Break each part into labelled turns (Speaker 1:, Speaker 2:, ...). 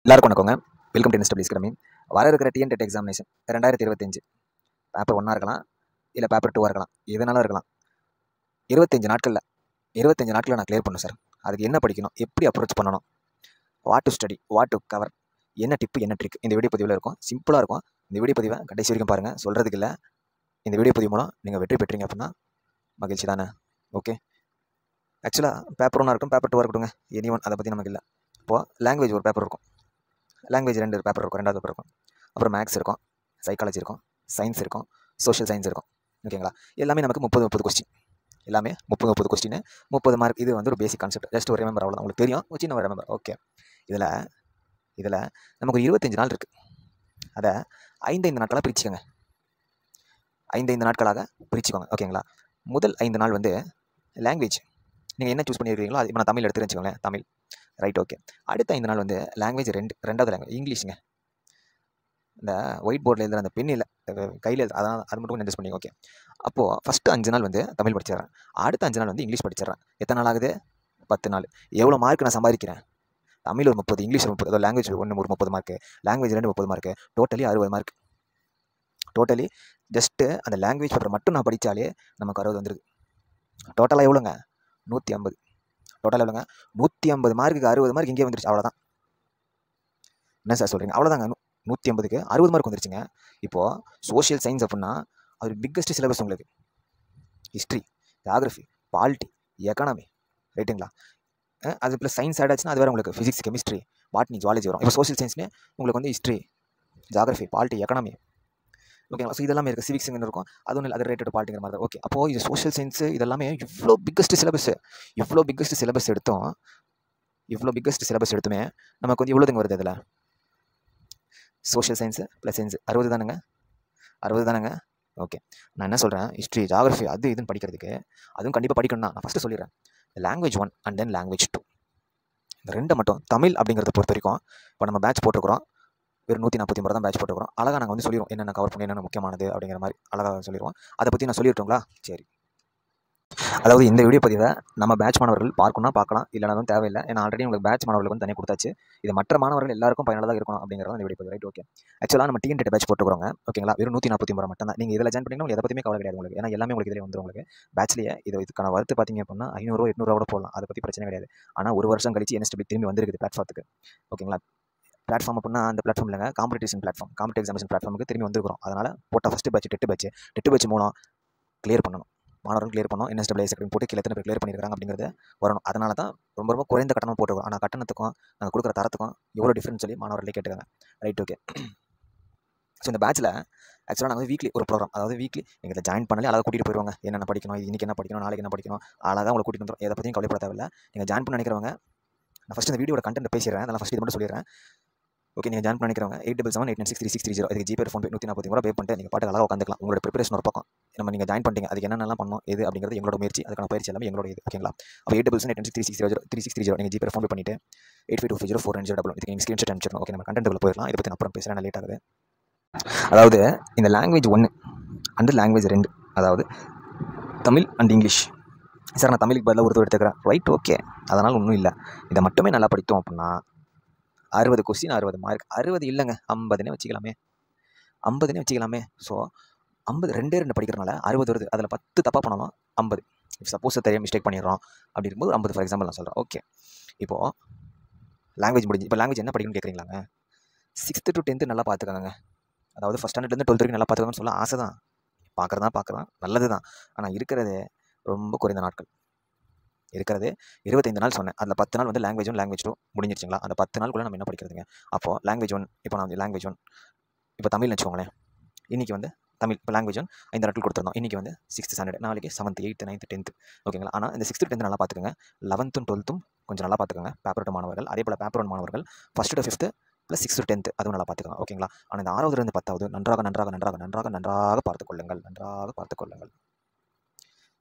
Speaker 1: எல்லாருக்கும் வணக்கங்க. Welcome to இன்ஸ்டபிலிஸ் கிரமி. வர இருக்கிற டிஎன்டெட் எக்ஸாமினேஷன் 2025 பேப்பர் 1 இருக்கலாம், இல்லை பேப்பர் 2 இருக்கலாம், எதுனாலும் இருக்கலாம். 25 நாட்களில் நான் கிளியர் பண்ணணும் சார். அதுக்கு என்ன படிக்கணும், எப்படி அப்ரோச் பண்ணணும், what to study, what to cover, என்ன டிப்பு என்ன ட்ரிக் இந்த வீடியோ பதிவில் இருக்கும். சிம்பிளாக இருக்கும். இந்த வீடியோ பதிவை கடைசி வரைக்கும் பாருங்கள். சொல்கிறதுக்கு இல்லை, இந்த வீடியோ பதிவு மூலம் நீங்கள் வெற்றி பெற்றீங்க அப்படின்னா மகிழ்ச்சி தானே. ஓகே, ஆக்சுவலாக பேப்பர் 1 இருக்கும், பேப்பர் 2 இருக்கட்டுங்க, எனி ஒன், அதை பற்றி நமக்கு இல்லை. இப்போது லாங்குவேஜ் ஒரு பேப்பர் இருக்கும், லாங்குவேஜ் 2 பேப்பர் இருக்கும், 2வது பேப்பர் இருக்கும். அப்புறம் மேக்ஸ் இருக்கும், சைக்காலஜி இருக்கும், சயின்ஸ் இருக்கும், சோஷியல் சயின்ஸ் இருக்கும். ஓகேங்களா, எல்லாமே நமக்கு 30 கொஸ்டின், எல்லாமே 30 கொஸ்டின், 30 மார்க். இது வந்து ஒரு பேசிக் கான்செப்ட், ஜஸ்ட் ஒரு ரிமெம்பர், அவ்வளோ உங்களுக்கு தெரியும், ஒரு சின்ன ஒரு ரிமெம்பர். ஓகே, இதில் நமக்கு ஒரு 25 நாள் இருக்குது. அதை 5 நாட்களாக பிரிச்சுக்கோங்க, 5 நாட்களாக பிரிச்சுக்கோங்க. ஓகேங்களா, முதல் 5 நாள் வந்து லாங்குவேஜ், நீங்கள் என்ன சூஸ் பண்ணியிருக்கீங்களோ அது இப்போ நான் தமிழ் எடுத்து வச்சுக்கோங்களேன், தமிழ், ரைட். ஓகே, அடுத்த 5 நாள் வந்து லாங்குவேஜ் 2வது லாங்குவேஜ் இங்கிலீஷுங்க. இந்த ஒயிட் போர்டில் எழுதுகிற அந்த பெண் இல்லை, கையில் எழுது, அதான் அது மட்டும் கொஞ்சம் அட்ஜஸ்ட் பண்ணி. ஓகே, அப்போது ஃபஸ்ட்டு 5 நாள் வந்து தமிழ் படிச்சிடறேன், அடுத்த 5 நாள் வந்து இங்கிலீஷ் படிச்சிடறேன். எத்தனை நாள் ஆகுது? 10 நாள். எவ்வளோ மார்க் நான் சம்பாதிக்கிறேன்? தமிழ் ஒரு 30, இங்கிலீஷ் ஒரு 30, அதாவது லாங்குவேஜ் 1 ஒரு 30 mark, language 2 30 mark, totally 60 mark. Totally just அந்த லாங்குவேஜ் பேப்பர் மட்டும் நான் படித்தாலே நமக்கு 60 வந்துடுது. டோட்டலாக எவ்வளோங்க? 150. டோட்டலாக எவ்வளோங்க? 150 மார்க்குக்கு 60 மார்க் இங்கே வந்துருச்சு. அவ்வளோதான். என்ன சார் சொல்கிறீங்க? அவ்வளோதாங்க, 150க்கு 60 மார்க் வந்துருச்சுங்க. இப்போது சோஷியல் சயின்ஸ் அப்படின்னா அது பிக்கஸ்ட் சிலபஸ் உங்களுக்கு. ஹிஸ்ட்ரி, ஜியாகிரஃபி, பாலிட்டி, எக்கானமி, ரைட்டுங்களா? அது ப்ளஸ் சயின்ஸ் ஆட் ஆச்சுன்னா அது வேறு உங்களுக்கு ஃபிசிக்ஸ், கெமிஸ்ட்ரி, பாட்னி, ஜுவாலஜி வரும். இப்போ சோஷியல் சயின்ஸ்னே உங்களுக்கு வந்து ஹிஸ்ட்ரி, ஜியாகிரஃபி, பாலிட்டி, எக்கானமி, ஓகேங்களா? ஸோ இதெல்லாமே இருக்குது. சிவிக்ஸ்னு இருக்கும், அதுவும் இல்லை, அது ரிலேட்டட் பாலிட்டிங்கிற மாதிரி தான். ஓகே, அப்போது இது சோஷியல் சயின்ஸு இதெல்லாமே இவ்வளோ பிக்கஸ்ட் சிலபஸ் எடுத்துமே நமக்கு வந்து இவ்வளோதுங்க வருது. இதில் சோஷியல் சயின்ஸு ப்ளஸ் சயின்ஸு 60 தானேங்க. ஓகே, நான் என்ன சொல்கிறேன், ஹிஸ்ட்ரி, ஜியாகிரஃபி அது இதுன்னு படிக்கிறதுக்கு அதுவும் கண்டிப்பாக படிக்கணும் தான். நான் ஃபஸ்ட்டு சொல்லிடுறேன், லாங்குவேஜ் 1 அண்ட் தென் லாங்குவேஜ் 2, இந்த 2 மட்டும். தமிழ் அப்படிங்கிறத பொறுத்த வரைக்கும் இப்போ நம்ம பேட்ச் போட்டுருக்குறோம், வெறும் 149 தான் பேட்ச் போட்டுருக்குறோம். அழகாக நாங்கள் வந்து சொல்லிடுவோம் என்னென்ன கவர் பண்ணி என்னென்ன முக்கியமானது அப்படிங்கிற மாதிரி அழகாக சொல்லிடுவோம். அதை பற்றி நான் சொல்லிட்டுங்களா? சரி. அதாவது இந்த வீடியோ பதிவை நம்ம பேட்ச் மாணவர்கள் பார்க்கணும்னா பார்க்கலாம், இல்லைனாலும் தேவையில்லை. ஏன்னா ஆல்ரெடி உங்களுக்கு பேட்ச் மாணவர்களுக்கு வந்து தனியாக கொடுத்தாச்சு. இது மற்ற மாணவர்கள் எல்லாருக்கும் பயனுள்ளதாக இருக்கணும் அப்படிங்கிறத இந்த வீடியோ பதிவு, ரைட். ஓகே, ஆக்சுவலாக நம்ம டிஎன்டெட் பேட்ச் போட்டுக்கிறோங்க. ஓகேங்களா, வெறும் 149 மட்டும் தான். நீங்கள் இதில் ஜாயின் பண்ணிங்கன்னா எதை பற்றியுமே கவலை கிடையாது உங்களுக்கு. ஏன்னா எல்லாமே உங்களுக்கு இதில் வந்துடும். உங்களுக்கு பேட்ச்லேயே இதுக்கான வரத்து பார்த்தீங்க அப்படின்னா 500 800 கூட போடலாம், அதை பற்றி பிரச்சனை கிடையாது. ஆனால் ஒரு வருஷம் கழிச்சு NSW திரும்பி வந்துருக்குது பிளாட்ஃபார்த்துக்கு. ஓகேங்களா, பிளாட்ஃபார்ம் அப்படின்னா அந்த பிளாட்ஃபார்ம் இல்லைங்க, காம்படிஷன் பிளாட்ஃபார்ம், காம்படிட்டிவ் எக்ஸாமினேஷன் பிளாட்ஃபார்முக்கு திரும்பி வந்துருக்கிறோம். அதனால் போட்ட ஃபஸ்ட்டு டெட்டு பேட்ச் மூலம் கிளியர் பண்ணணும், மாணவர்கள் கிளியர் பண்ணணும். NSW செக்ரட்டரி போட்டு கீழே எத்தனை பேர் கிளியர் பண்ணியிருக்காங்க அப்படிங்கிறது வரணும். அதனால தான் ரொம்ப குறைந்த கட்டணம் போட்டுருக்கோம். ஆனால் கட்டணத்துக்கும் நாங்கள் கொடுக்குற தரத்துக்கும் எவ்வளோ டிஃப்ரென்ஸ் சொல்லி மாணவர்களே கேட்டுக்காங்க, ரைட். ஓகே, ஸோ இந்த பேட்சில் ஆக்சுவலாக நாங்கள் வீக்லி ஒரு ப்ரோக்ராம், அதாவது வீக்லி நீங்கள் இதை ஜாயின் பண்ணாலே அழகாக கூட்டிகிட்டு போயிடுவாங்க. என்னென்ன படிக்கணும், இன்றைக்கி என்ன படிக்கணும், நாளைக்கு என்ன படிக்கணும், அழகாக உங்களை கூட்டிகிட்டு வந்துடும். எதை பற்றியும் கவலைப்பட தேவையில்லை. நீங்கள் ஜாயின் பண்ண நினைக்கிறவங்க, நான் ஃபஸ்ட்டு இந்த வீடியோட கண்டென்ட் பேசிடுறேன், அதனால் ஃபஸ்ட்டு இது மட்டும் சொல்லிடுறேன். ஓகே, நீங்கள் ஜாயின் பண்ணிக்கிறவங்க 8778963630 இதுக்கு ஜிபே ஃபோன்பே 140 பே பண்ணிட்டு நீங்கள் பாட்டு அழகாக உட்காந்துக்கலாம். உங்களோட ப்ரிப்பரேஷன் ஒரு பக்கம். நம்ம நீங்கள் ஜாயின் பண்ணிட்டீங்க, அதுக்கு என்னென்னலாம் பண்ணணும் எது அப்படிங்கிறது எங்களோட முயற்சி, அதுக்கான பயிற்சி எல்லாமே எங்களோட இது. ஓகேங்களா, அப்போ 8778963630 நீங்கள் ஜிபே ஃபோன்பே பண்ணிவிட்டு 85240490 இதுக்கு நீங்கள் ஸ்க்ரீன்ஷாட் அனுப்பிச்சிடணும். ஓகே, நம்ம கண்டென்ட்டுக்குள்ள போயிடலாம். இதை பற்றி நான் அப்புறம் பேசுகிறேன், லேட் ஆகுது. அதாவது இந்த லாங்குவேஜ் 1 அண்ட் லாங்குவேஜ் 2, அதாவது தமிழ் அண்ட் இங்கிலீஷ். சார் நான் தமிழுக்கு பதிலாக உருது எடுத்துக்கிறேன், ரைட். ஓகே, அதனால் ஒன்றும் இல்லை. இதை மட்டுமே நல்லா படித்தோம் அப்படின்னா 60 கொஸ்டின் 60 மார்க். 60 இல்லைங்க, 50னே வச்சுக்கலாமே. ஸோ 50 2 படிக்கிறனால 60 வருது. அதில் 10 தப்பாக பண்ணாலும் 50. இப்போ சப்போஸ் தெரியாமல் மிஸ்டேக் பண்ணிடுறோம் அப்படி இருக்கும்போது 50 ஃபார் எக்ஸாம்பிள் நான் சொல்கிறேன். ஓகே, இப்போது லாங்குவேஜ் முடிஞ்சு. இப்போ லாங்குவேஜ் என்ன படிக்கணும்னு கேட்குறீங்களாங்க? 6th to 10th நல்லா பார்த்துக்கோங்க. அதாவது ஃபஸ்ட் ஸ்டாண்டர்ட்லேருந்து 12th வரைக்கும் நல்லா பார்த்துக்கணும்னு சொல்ல ஆசை தான், பார்க்குறேன், நல்லது தான். ஆனால் இருக்கிறது ரொம்ப குறைந்த நாட்கள். இருக்கிறது 25 நாள் சொன்னேன். அதில் 10 நாள் வந்து லாங்குவேஜ் 1 லாங்குவேஜ் 2 முடிஞ்சிருச்சுங்களா? அந்த 10 நாளுக்குள்ளே நம்ம என்ன படிக்கிறதுங்க? அப்போது லாங்குவேஜ் 1, இப்போ நான் வந்து லாங்குவேஜ் 1 இப்போ தமிழ்னு வச்சுக்கோங்களேன். இன்றைக்கி வந்து தமிழ், இப்போ லாங்குவேஜ் 1 5 நாட்கள் கொடுத்துருந்தோம். இன்றைக்கி வந்து 6th ஸ்டாண்டர்ட், நாளைக்கு 7th 8th 9th 10th. ஓகேங்களா, ஆனால் இந்த 6th to 10th நல்லா பார்த்துக்கோங்க. 11th 12th கொஞ்சம் நல்லா பார்த்துக்கோங்க, பேப்பர் 2 மாணவர்கள். அதே போல் பேப்பர் 1 மாணவர்கள் 1st to 5th + 6th to 10th அதுவும் நல்லா பார்த்துக்கோங்க. ஓகேங்களா, ஆனால் இந்த 6வதுலேருந்து 10வது நன்றாக பார்த்துக்கொள்ளுங்கள்.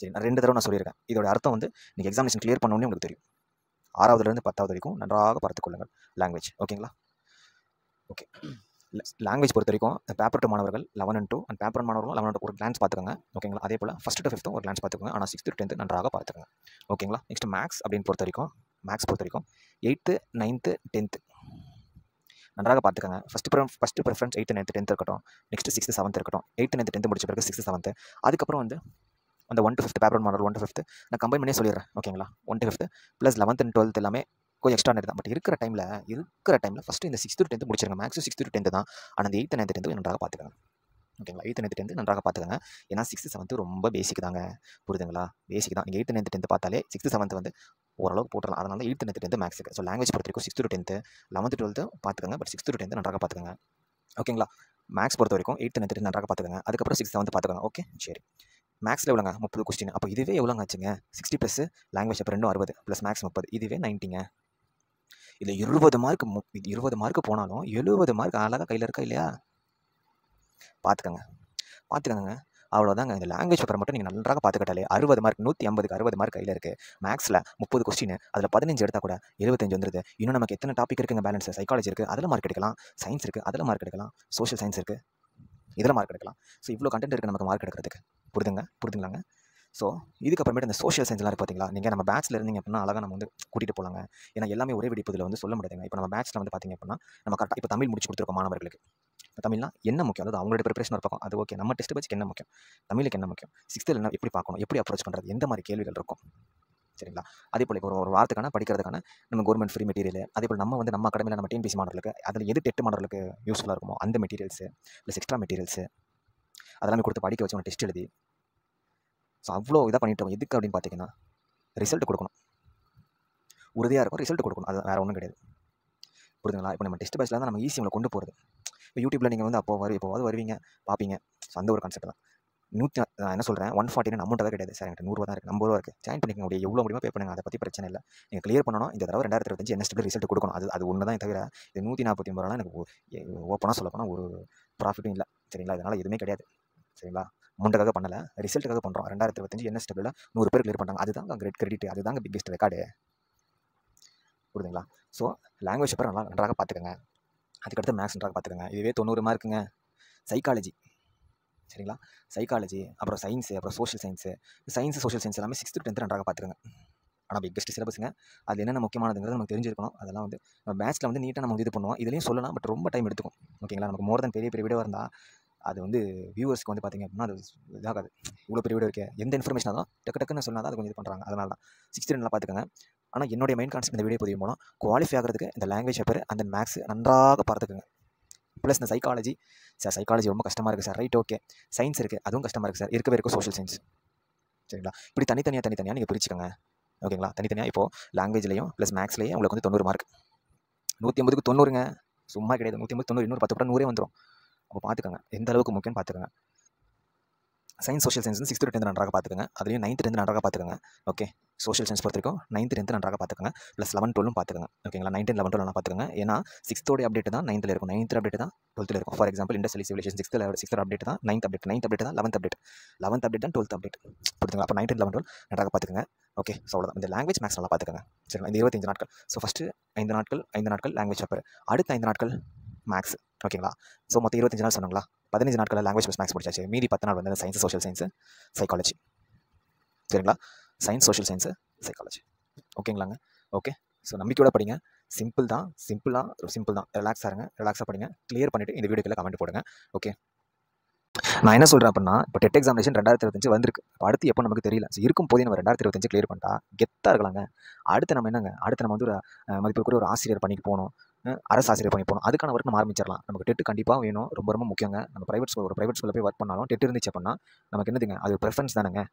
Speaker 1: சரி, நான் 2 தடவை நான் சொல்லியிருக்கேன். இதோட அர்த்தம் வந்து நீங்கள் எக்ஸாமினேஷன் கிளியர் பண்ணோன்னே உங்களுக்கு தெரியும். 6வதுலேருந்து 10வது வரைக்கும் நன்றாக பார்த்துக்கொள்ளுங்கள் லாங்குவேஜ். ஓகேங்களா, ஓகே. லாங்குவேஜ் பொறுத்த வரைக்கும் பேப்பர் 2 மாணவர்கள் 11 and 2 அண்ட் பேப்பர் 1 மாணவர்களும் 11 ஒரு கிளான்ஸ் பார்த்துக்கோங்க. ஓகேங்களா, அதே போல் 1st to 5th ஒரு கிளான்ஸ் பார்த்துக்கோங்க. ஆனால் 6th to 10th நன்றாக பார்த்துக்கோங்க. ஓகேங்களா, நெக்ஸ்ட் மேக்ஸ் அப்படின்னு பொறுத்த வரைக்கும் 8th 9th 10th நன்றாக பார்த்துக்கங்க. First preference 8th 9th 10th இருக்கட்டும். நெக்ஸ்ட் 6th 7th இருக்கட்டும். 8th 9th 10th முடிச்ச பிறகு 6th 7th. அதுக்கப்புறம் வந்து அந்த 1 to 5th paper model 1 to 5th நான் கம்பைன் பண்ணியே சொல்லிடுறேன். ஓகேங்களா? 1 to 5th plus 11th and 12th எல்லாமே கொஞ்சம் எக்ஸ்ட்ரா தான். பட் இருக்கிற டைமில் ஃபஸ்ட்டு இந்த 6th to 10th முடிச்சிருங்க. மேக்ஸும் 6th to 10th தான். ஆனால் அந்த 8th 9th 10th நன்றாக பார்த்துக்கங்க. ஓகேங்களா? 8th 9th 10th நன்றாக பார்த்துக்கங்க. ஏன்னா 6th 7th ரொம்ப பேசிக் தாங்க. புரியுதுங்களா? பேசிக் தான். நீங்கள் 8th 9th 10th பார்த்தாலே 6th 7th வந்து ஓரளவுக்கு போட்டுடலாம். அதனால 8th 9th 10th மேக்ஸுக்கு. So language பொறுத்த வரைக்கும் 6th to 10th 11th 12th பார்த்துக்கங்க. பட் 6th to 10th நன்றாக பார்த்துக்கங்க. ஓகேங்களா? மேக்ஸ் பொறுத்த வரைக்கும் 8th 9th 10th நன்றாக பார்த்துக்கங்க. அதுக்கப்புறம் 6th 7th பார்த்துக்கங்க. ஓகே, சரி. மேக்ஸில் எவ்வளோங்க? 30 கொஸ்டின். அப்போ இதுவே எவ்வளோங்க ஆச்சுங்க? 60 ப்ளஸ் லாங்குவேஜ் அப்போ 2 60 ப்ளஸ் மேக்ஸ் 30, இதுவே 90ங்க. இதில் 20 மார்க்கு போனாலும் 70 மார்க் அழகாக கையில் இருக்கா இல்லையா? பார்த்துக்கங்க. அவ்வளோதாங்க. இந்த லாங்குவேஜ் பேப்பர் மட்டும் நீங்கள் நன்றாக பார்த்துக்கிட்டாலே 60 மார்க், 150க்கு 60 மார்க் கையில் இருக்குது. மேக்ஸில் 30 கொஸ்டின், அதில் 15 எடுத்தால் கூட 75 வந்துடுது. இன்னும் நமக்கு எத்தனை டாபிக் இருக்குங்க பேலன்ஸ்? சைக்காலஜி இருக்குது, அதில் மார்க் எடுக்கலாம். சயின்ஸ் இருக்குது, அதில் மார்க் எடுக்கலாம். சோஷியல் சயின்ஸ் இருக்குது, இதில் மார்க் எடுக்கலாம். ஸோ இவ்வளோ கண்டென்ட் இருக்குது நமக்கு மார்க் எடுக்கிறதுக்கு. புரிதுங்களாங்க? ஸோ இதுக்கப்புறமேட்டு இந்த சோஷியல் சயின்ஸ்லாம் இருக்குது பார்த்தீங்களா? நீங்கள் நம்ம பேட்சில் இருந்தீங்க அப்படின்னா அழகாக நம்ம வந்து கூட்டிகிட்டு போகலாங்க. ஏன்னா எல்லாமே ஒரே வெடிப்பதில் வந்து சொல்ல முடியாதுங்க. இப்போ நம்ம பேட்சில் வந்து பார்த்திங்க அப்படின்னா நம்ம கரெக்டாக இப்போ தமிழ் முடிச்சு கொடுத்துருக்கோம் மாணவர்களுக்கு. தமிழ்னா என்ன முக்கியம்? அதாவது அவங்களோட ப்ரிப்பரேஷன் ஒரு பக்கம், அது ஓகே. நம்ம டெஸ்ட் பேட்ச்க்கு என்ன முக்கியம்? தமிழுக்கு என்ன முக்கியம்? 6th என்ன எப்படி பார்க்கணும்? எப்படி அப்ரோச் பண்ணுறது? எந்த மாதிரி கேள்விகள் இருக்கும்? சரிங்களா? அதே போல் இப்போ ஒரு வாரத்துக்கான படிக்கிறதுக்கான நம்ம கவர்மெண்ட் ஃப்ரீ மெட்டீரியல், அதே போல் நம்ம வந்து நம்ம அகாடமியில் நம்ம டிஎன்பிஎஸ்சி மாணவர்களுக்கு அதில் எது டெட் மாணவர்களுக்கு யூஸ்ஃபுல்லாக இருக்குமோ அந்த மெட்டீரியல்ஸு ப்ளஸ் எக்ஸ்ட்ரா மெட்டீரியல்ஸு அதெல்லாமே கொடுத்து படிக்க வச்சு அவங்க டெஸ்ட் எழுதி. ஸோ அவ்வளோ இதாக பண்ணிட்டோம். எதுக்கு அப்படின்னு பார்த்தீங்கன்னா ரிசல்ட் கொடுக்கணும். உறுதியாக இருக்கும், ரிசல்ட் கொடுக்கணும். அது வேறு ஒன்றும் கிடையாது. புரியுதுங்களா? இப்போ நம்ம டெஸ்ட் பேட்சில் தான் நம்ம ஈஸி உங்களை கொண்டு போகிறது. இப்போ யூடியூப்பில் நீங்கள் வந்து எப்போவாது வருவீங்க, பார்ப்பீங்க. ஸோ அந்த ஒரு கான்செப்ட் தான். நான் என்ன சொல்கிறேன், 149 அமௌண்ட்டாக கிடையாது சார். என்கிட்ட 100 தான் இருக்குது, 50 ரூபா இருக்குது. ஜாயின் பண்ணிக்க முடியும், எவ்வளோ முடியுமோ பே பண்ணுங்க. அதை பற்றி பிரச்சனை இல்லை. நீங்கள் கிளியர் பண்ணணும். இந்த தடவை 2025 NSW ரிசல்ட் கொடுக்கணும். அது ஒன்று தான் தவிர இது 149 ரூபாலாம் எனக்கு ஓப்பனாக சொல்ல போனால் ஒரு ப்ராஃபிட்டும் இல்லை. சரிங்களா? இதனால் எதுவுமே கிடையாது. சரிங்களா? அமௌண்ட்டுக்காக பண்ணலை, ரிசல்ட்டுக்காக பண்ணுறோம். 2025 NSW 100 பேர் கிளியர் பண்ணுறாங்க. அதுதாங்க கிரேட் கிரெடிட், அதுதாங்க பிக்கெஸ்ட் ரெக்கார்டு. புரியுதுங்களா? ஸோ லாங்குவேஜ் பேப்பர் நன்றாக பார்த்துக்கங்க. அதுக்கடுத்து மேக்ஸ் நன்றாக பார்த்துக்கங்க. இதுவே 90 மார்க்குங்க. சைக்காலஜி, சரிங்களா? சைக்காலஜி, அப்புறம் சயின்ஸு, அப்புறம் சோஷியல் சோஷியல் சயின்ஸ் எல்லாமே 6th to 10th நன்றாக பார்த்துக்கங்க. ஆனால் பிக்கெஸ்ட் சிலபஸுங்க. அது என்னென்ன முக்கியமானதுங்கிறது நமக்கு தெரிஞ்சிருக்கணும். அதெல்லாம் வந்து நம்ம பேட்சில் வந்து நீட்டாக நம்ம இது பண்ணுவோம். இதுலேயும் சொல்லலாம், பட் ரொம்ப டைம் எடுத்துக்கும். ஓகேங்களா? நமக்கு மோர் தென் பெரிய வீடியோ இருந்தால் அது வந்து வியூவர்ஸ்க்கு வந்து பார்த்திங்க அப்படின்னா அது இதாகாது. இவ்வளோ பெரிய வீடியோ இருக்குது, எந்த இன்ஃபர்மேஷன் தான் டக்குன்னு சொன்னால் தான் அது கொஞ்சம் இது பண்ணுறாங்க. அதனால தான் 6th நல்லா பார்த்துக்கங்க. ஆனால் என்னுடைய மெயின் கான்செப்ட் இந்த வீடியோ பதிவு மூலம் குவாலிஃபை ஆகிறதுக்கு இந்த லாங்குவேஜ் பேப்பர் அந்த மேக்ஸ் நன்றாக பார்த்துக்குங்க. ப்ளஸ் இந்த சைக்காலஜி சைக்காலஜி ரொம்ப கஷ்டமாக இருக்குது சார். Right, okay. சயின்ஸ் இருக்குது, அதுவும் கஷ்டமாக இருக்குது சார். இருக்கவே இருக்கும் சோஷியல் சயின்ஸ். சரிங்களா? இப்படி தனித்தனியாக நீங்கள் பிரிச்சுக்கோங்க. ஓகேங்களா? தனித்தனியாக இப்போது லாங்குவேஜ்லேயும் ப்ளஸ் மேக்ஸ்லேயும் உங்களுக்கு வந்து 90 மார்க். 150க்கு 90ங்க, சும்மா கிடையாது. 150 90, இன்னொரு 10 கூட 100 வந்துடும். அப்போ பார்த்துக்கோங்க எந்த அளவுக்கு முக்கியம்னு பார்த்துக்கோங்க. Science social science 6th to 10th நன்றாக பார்த்துக்கங்க. அதுலேயும் 9th 10th நன்றாக பார்த்துக்கங்க. ஓகே. சோஷியல் சயின்ஸ் பொறுத்த வரைக்கும் 9th 10th நன்றாக பார்த்துக்கங்க. ப்ளஸ் 11 12 பார்த்துக்கங்க. ஓகேங்களா? 9 11 12 பார்த்துக்கங்க. ஏன்னா 6th அப்டேட் தான் 9th இருக்கும், 9th அப்டேட் தான் 12th இருக்கும். For example industrial civilisation 6th update தான் 9th அப்டேட், 9th அப்டேட் தான் 11th அப்டேட், 11th அப்டேட் தான் 12th அப்டேட். புரியுதுங்களா? அப்போ 9 11 12 நன்றாக பார்த்துக்கங்க. ஓகே. ஸோ அவ்வளோதான். இந்த லாங்குவேஜ் மேக்ஸ் நல்லா பார்த்துக்கங்க. சரிங்களா? இந்த 25 நாட்கள். ஸோ ஃபஸ்ட்டு 5 நாட்கள் லாங்குவேஜ் பேப்பர், அடுத்த 5 நாட்கள் மேக்ஸ். ஓகேங்களா? ஸோ மொத்தம் 25 நாள் சொன்னாங்களா? 15 நாட்களில் லாங்குவேஜ் ப்ளஸ் மேக்ஸ் முடிச்சாச்சு. மீதி 10 நாள் வந்து சயின்ஸ் சோஷியல் சயின்ஸு சைக்காலஜி. சரிங்களா? Science social science psychology. ஓகேங்களாங்க? ஓகே. ஸோ நம்பிக்கையோட படிங்க. சிம்பிள் தான். ரிலாக்ஸாக இருங்க, ரிலாக்ஸாக படிங்க. கிளியர் பண்ணிவிட்டு இந்த வீடியோக்கில் கமெண்ட் போடுங்க. ஓகே. நான் என்ன சொல்கிறேன் அப்படின்னா, இப்போ டெட் எக்ஸாமினேஷன் 2025 வந்திருக்கு. இப்போ அடுத்து எப்போ நமக்கு தெரியல. ஸோ இருக்கும் போதே நம்ம 2025 கிளியர் பண்ணிட்டா கெத்தாக இருக்கலாங்க. அடுத்து நம்ம என்னங்க, நம்ம வந்து ஒரு மதிப்புக்குரிய ஒரு ஆசிரியர் பணிக்கு போகணும், அரசு ஆசிரியர் பண்ணி போகணும். அதுக்கான ஒர்க் நம்ம ஆரம்பிச்சிடலாம். நமக்கு டெட் கண்டிப்பாக வேணும், ரொம்ப ரொம்ப முக்கியங்க. நம்ம ப்ரைவேட் ஸ்கூலில் போய் ஒர்க் பண்ணாலும் டெட் இருந்துச்சு அப்படின்னா நமக்கு என்னதுங்க, அது ப்ரிஃபரன்ஸ் தானேங்க.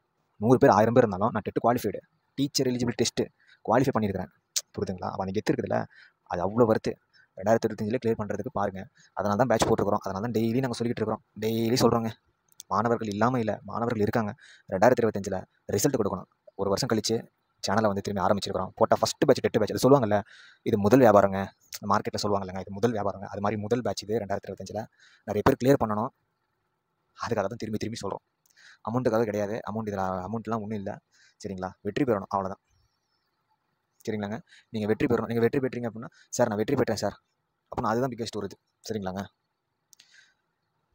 Speaker 1: 100 பேர் 1000 பேர் இருந்தாலும் நான் TET qualified, teacher eligible test qualify பண்ணியிருக்கிறேன். புரியுதுங்களா? அப்போ அந்த கெத்து இருக்குதுல்ல, அது அவ்வளோ வருது. 2025 கிளியர் பண்ணுறதுக்கு பாருங்கள். அதனால தான் பேட்ச் போட்டுருக்கிறோம். அதனால தான் டெய்லி நாங்கள் சொல்லிக்கிட்டு இருக்கிறோம். டெய்லி சொல்கிறோங்க. மாணவர்கள் இல்லாமல் இல்லை, மாணவர்கள் இருக்காங்க. 2025 ரிசல்ட் கொடுக்கணும். ஒரு வருஷம் கழிச்சு சேனலை வந்து திரும்பி ஆரம்பிச்சிருக்கிறோம். போட்டால் ஃபஸ்ட்டு பேட்ச் டெட் பேட்ச். அது சொல்லுவாங்கல்ல, இது முதல் வியாபாரங்க. மார்க்கெட்டில் சொல்லுவாங்கல்லங்க, இது முதல் வியாபாரங்க. அது மாதிரி முதல் பேட்ச் இது 2025 நிறைய பேர் கிளியர் பண்ணணும். அதுக்காக தான் திரும்பி சொல்கிறோம். அமௌண்ட்டுக்காக கிடையாது. அமௌண்ட்லாம் ஒன்றும் இல்லை. சரிங்களா? வெற்றி பெறணும், அவ்வளோதான். சரிங்களாங்க? நீங்கள் வெற்றி பெறணும். நீங்கள் வெற்றி பெற்றீங்க அப்படின்னா, சார் நான் வெற்றி பெற்றேன் சார் அப்படின்னா அதுதான் பிக்கஸ்ட் வருது. சரிங்களாங்க?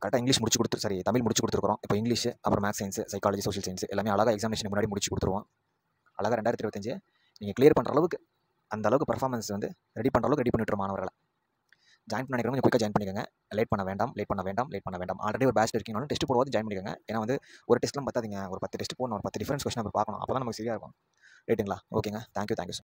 Speaker 1: கரெக்டாக இங்கிலீஷ் தமிழ் முடிச்சு கொடுத்துருக்குறோம். இப்போ இங்கிலீஷ், அப்புறம் maths, science, psychology, social science எல்லாமே அழகாக எக்ஸாமினேஷன் முன்னாடி முடிச்சு கொடுத்துருவோம். அழகாக 2025 நீங்கள் கிளியர் பண்ணுற அளவுக்கு, அந்த அளவுக்கு பர்ஃபார்மன்ஸ் வந்து ரெடி பண்ணுற அளவுக்கு ரெடி பண்ணிவிட்டு மாணவர்களை. ஜாயின் பண்ண நினைக்கிறவங்க கொஞ்சம் குயிக்காக ஜாயின் பண்ணிக்கோங்க. லேட் பண்ண வேண்டாம். ஆல்ரெடி ஒரு பேட்ச் இருக்கீங்கனாலும் டெஸ்ட் போடுவது ஜாயின் பண்ணிக்கோங்க. ஏன்னா வந்து ஒரு டெஸ்ட்லாம் பத்தாதீங்க, ஒரு 10 டெஸ்ட் போடணும், ஒரு 10 டிஃபரன்ஸ் கொஸ்டின் பேப்பர் பார்க்கணும். அப்போ தான் நமக்கு சரியாக இருக்கும். ரைட்டுங்களா? ஓகேங்க. தேங்க்யூ.